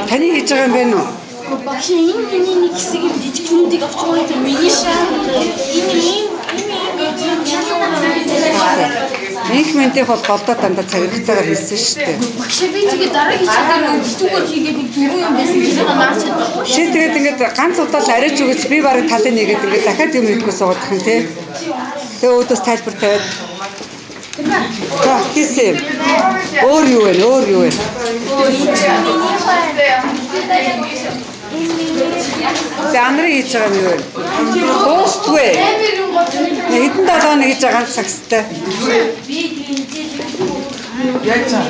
Таны хийж байгаа юм бэ нүү? Багш энэ нэг хэсэг юм жижиг юмдыг авч байгаа юм миний шаа. Их мэнтэх бол голдоо дандаа цагирхцаагаар хийсэн шүү дээ. Багш би тэгээд дараа хийж байгаа битүүгээр хийгээд нэг дөрөв юм байсан гэж наач чадахгүй. Чи тэгээд ингээд ганц удаа л арайч өгөөч би барыг талын нэгээд ингээд дахиад юм хийхгүй суугаад их юм те. Тэгээ өөдөөс тайлбар тавиад. За хийсэн. Өөр юу вэ? Өөр юу вэ? Зэнэр хийж байгаа юм юу вэ? Дуустгүй. Хэдэн 7 хоног хийж байгаа ганц цагстай. Яачаа.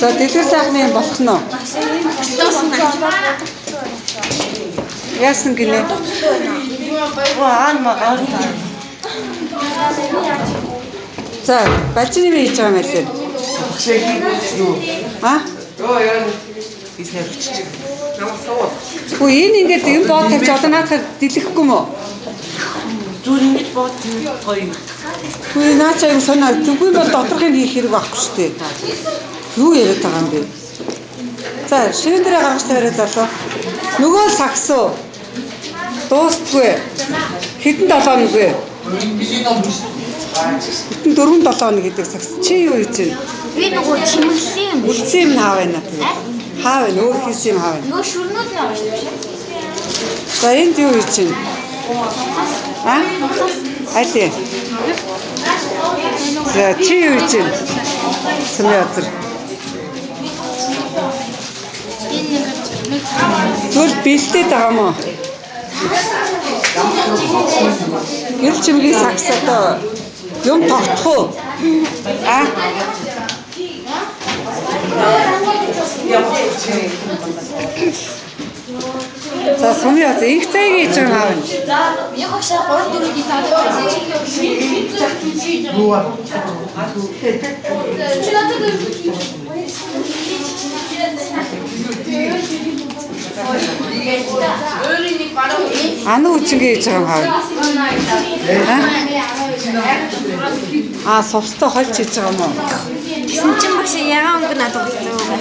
За дэлгэр сайхны юм болох нь уу? Яасан гинэ? За, бачны юу хийж байгаа юм бэ? А? Хөө энэ ингээд юм бод тавьж одоо наадахад дэлгэхгүй мө? Зүгээр ингэж бод гоё юм. Хөө наачаа юм санаа тэггүй бол доторхыг хийх хэрэг байхгүй шүү дээ. Юу яриад байгаа юм бэ? За, ширэн дээрээ гаргаж тавиад залуу. Нөгөө саксуу дуустгүй. Хэдэн 7 хоног вэ? Хэдэн 4-7 хоног гэдэг сакс. Чи юу хийж байна? Би нөгөө чимэлсэн юм. Үлдсэн юм хаа байна тий? Хаа байна? Өөр хийсэн юм хаа байна? Нөгөө шүрнүүд нь авч шүү. За энд юу хийж байна? А? Айли. За чи юу хийж байна? Сүмээтэр. Түр бэлдээд байгаа мó. Гэр чимгийн сакс одоо юм тогтох уу? А? За сүмээтэр их цайг хийж байгаа юм. Яг хашаа 3-4 гитар тавьсан. Аны үчингээ хийж байгаа юм хаа. А совстой хольж хийж байгаа юм уу? Гэсэн чинь багш ягаан өнгө надад болсон.